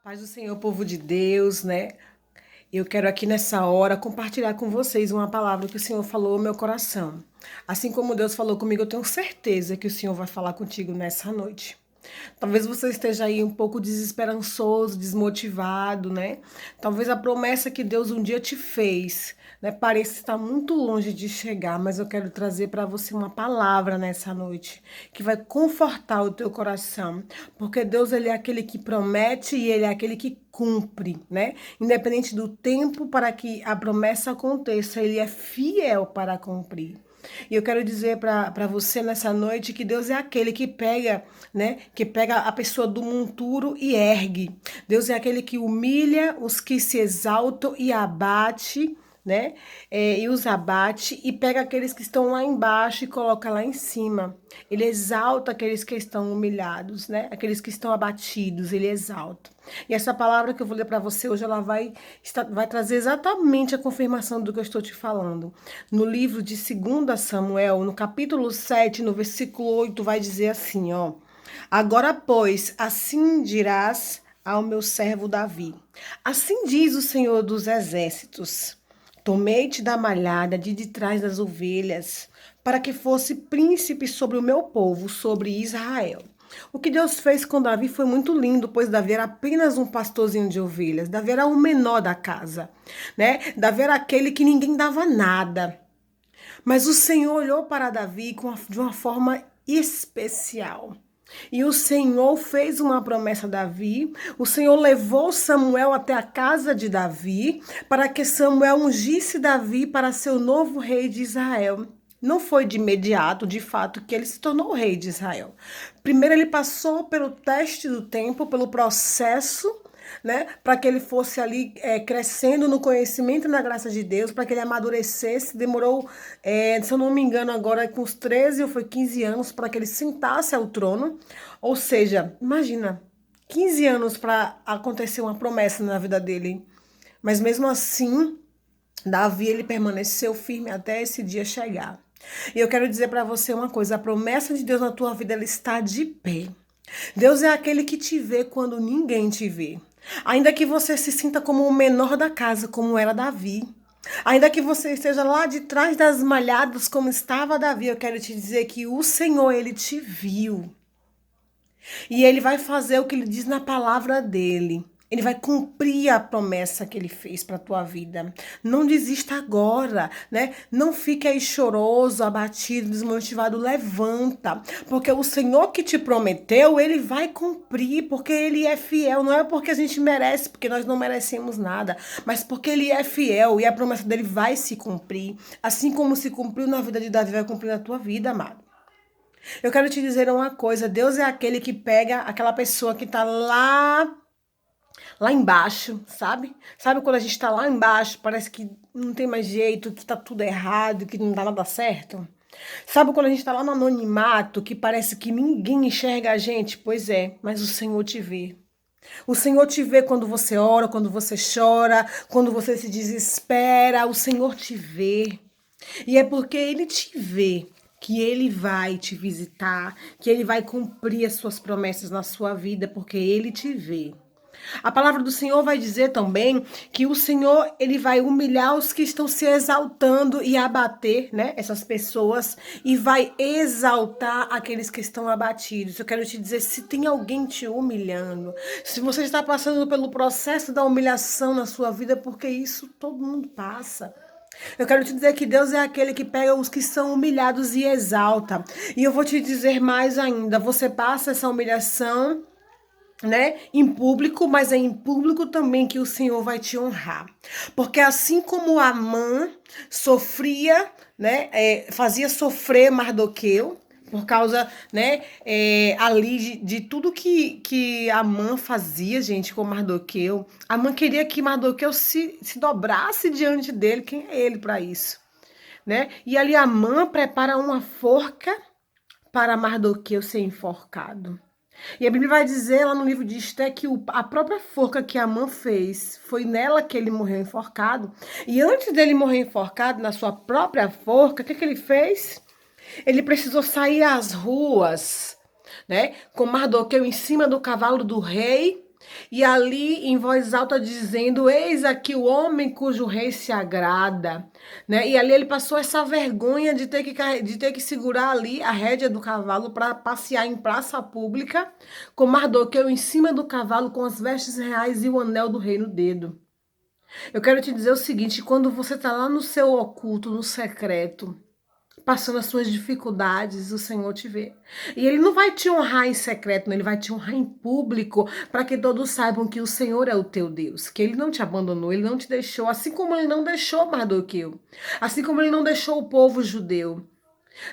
Paz do Senhor, povo de Deus, né? Eu quero aqui nessa hora compartilhar com vocês uma palavra que o Senhor falou ao meu coração. Assim como Deus falou comigo, eu tenho certeza que o Senhor vai falar contigo nessa noite. Talvez você esteja aí um pouco desesperançoso, desmotivado, né? Talvez a promessa que Deus um dia te fez, né, pareça estar muito longe de chegar, mas eu quero trazer para você uma palavra nessa noite que vai confortar o teu coração, porque Deus ele é aquele que promete e ele é aquele que cumpre, né? Independente do tempo para que a promessa aconteça, ele é fiel para cumprir. E eu quero dizer para você nessa noite que Deus é aquele que pega, né? Que pega a pessoa do monturo e ergue. Deus é aquele que humilha os que se exaltam e abate, né? E os abate e pega aqueles que estão lá embaixo e coloca lá em cima. Ele exalta aqueles que estão humilhados, né? Aqueles que estão abatidos, ele exalta. E essa palavra que eu vou ler para você hoje, ela vai trazer exatamente a confirmação do que eu estou te falando. No livro de 2 Samuel, no capítulo 7, no versículo 8, vai dizer assim, ó. Agora, pois, assim dirás ao meu servo Davi. Assim diz o Senhor dos Exércitos. Tomei-te da malhada de trás das ovelhas, para que fosse príncipe sobre o meu povo, sobre Israel. O que Deus fez com Davi foi muito lindo, pois Davi era apenas um pastorzinho de ovelhas. Davi era o menor da casa, né? Davi era aquele que ninguém dava nada. Mas o Senhor olhou para Davi de uma forma especial. E o Senhor fez uma promessa a Davi. O Senhor levou Samuel até a casa de Davi para que Samuel ungisse Davi para ser o novo rei de Israel. Não foi de imediato, de fato, que ele se tornou o rei de Israel. Primeiro ele passou pelo teste do tempo, pelo processo, né, para que ele fosse ali crescendo no conhecimento e na graça de Deus, para que ele amadurecesse. Demorou, se eu não me engano, agora com uns 13 ou foi 15 anos para que ele sentasse ao trono. Ou seja, imagina, 15 anos para acontecer uma promessa na vida dele. Mas mesmo assim, Davi ele permaneceu firme até esse dia chegar. E eu quero dizer para você uma coisa, a promessa de Deus na tua vida ela está de pé. Deus é aquele que te vê quando ninguém te vê. Ainda que você se sinta como o menor da casa, como era Davi. Ainda que você esteja lá de trás das malhadas, como estava Davi, eu quero te dizer que o Senhor, ele te viu. E ele vai fazer o que ele diz na palavra dele. Ele vai cumprir a promessa que ele fez para a tua vida. Não desista agora, né? Não fique aí choroso, abatido, desmotivado. Levanta, porque o Senhor que te prometeu, ele vai cumprir, porque ele é fiel. Não é porque a gente merece, porque nós não merecemos nada, mas porque ele é fiel e a promessa dele vai se cumprir. Assim como se cumpriu na vida de Davi, vai cumprir na tua vida, amado. Eu quero te dizer uma coisa, Deus é aquele que pega aquela pessoa que está lá embaixo, sabe? Sabe quando a gente está lá embaixo, parece que não tem mais jeito, que tá tudo errado, que não dá nada certo? Sabe quando a gente está lá no anonimato, que parece que ninguém enxerga a gente? Pois é, mas o Senhor te vê. O Senhor te vê quando você ora, quando você chora, quando você se desespera, o Senhor te vê. E é porque Ele te vê que Ele vai te visitar, que Ele vai cumprir as suas promessas na sua vida, porque Ele te vê. A palavra do Senhor vai dizer também que o Senhor, ele vai humilhar os que estão se exaltando e abater, né, essas pessoas, e vai exaltar aqueles que estão abatidos. Eu quero te dizer, se tem alguém te humilhando, se você está passando pelo processo da humilhação na sua vida, porque isso todo mundo passa. Eu quero te dizer que Deus é aquele que pega os que são humilhados e exalta. E eu vou te dizer mais ainda, você passa essa humilhação, né, em público, mas é em público também que o Senhor vai te honrar. Porque assim como Amã sofria, né, fazia sofrer Mardoqueu, por causa, né, ali de tudo que Amã fazia, gente, com Mardoqueu. Amã queria que Mardoqueu se dobrasse diante dele. Quem é ele para isso? Né? E ali Amã prepara uma forca para Mardoqueu ser enforcado. E a Bíblia vai dizer lá no livro de Esté que a própria forca que Amã fez, foi nela que ele morreu enforcado. E antes dele morrer enforcado, na sua própria forca, o que ele fez? Ele precisou sair às ruas, né, com Mardoqueu em cima do cavalo do rei, E ali em voz alta dizendo: eis aqui o homem cujo rei se agrada, né? E ali ele passou essa vergonha de ter que segurar ali a rédea do cavalo para passear em praça pública, com Mardoqueu em cima do cavalo com as vestes reais e o anel do rei no dedo. Eu quero te dizer o seguinte: quando você está lá no seu oculto, no secreto, passando as suas dificuldades, o Senhor te vê. E Ele não vai te honrar em secreto, não, Ele vai te honrar em público, para que todos saibam que o Senhor é o teu Deus, que Ele não te abandonou, Ele não te deixou, assim como Ele não deixou Mardoqueu, assim como Ele não deixou o povo judeu.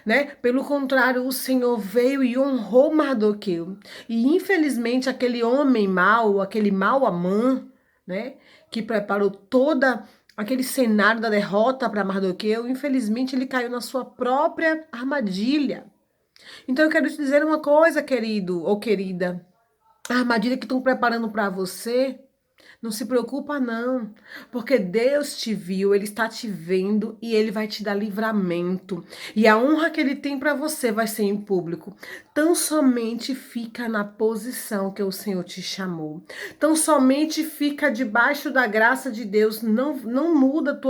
Né? Pelo contrário, o Senhor veio e honrou Mardoqueu. E infelizmente aquele homem mau, aquele mau Amã, né, que preparou toda aquele cenário da derrota para Mardoqueu, infelizmente ele caiu na sua própria armadilha. Então eu quero te dizer uma coisa, querido ou querida. A armadilha que estão preparando para você, não se preocupa não, porque Deus te viu, Ele está te vendo e Ele vai te dar livramento. E a honra que Ele tem para você vai ser em público. Tão somente fica na posição que o Senhor te chamou. Tão somente fica debaixo da graça de Deus. Não muda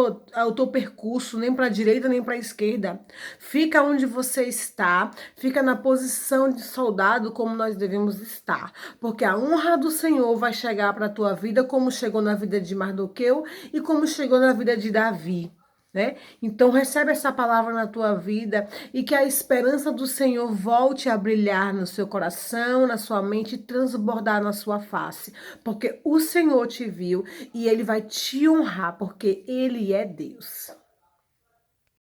o teu percurso, nem para a direita nem para a esquerda. Fica onde você está, fica na posição de soldado como nós devemos estar. Porque a honra do Senhor vai chegar para a tua vida como chegou na vida de Mardoqueu e como chegou na vida de Davi. Né? Então recebe essa palavra na tua vida e que a esperança do Senhor volte a brilhar no seu coração, na sua mente e transbordar na sua face, porque o Senhor te viu e Ele vai te honrar, porque Ele é Deus.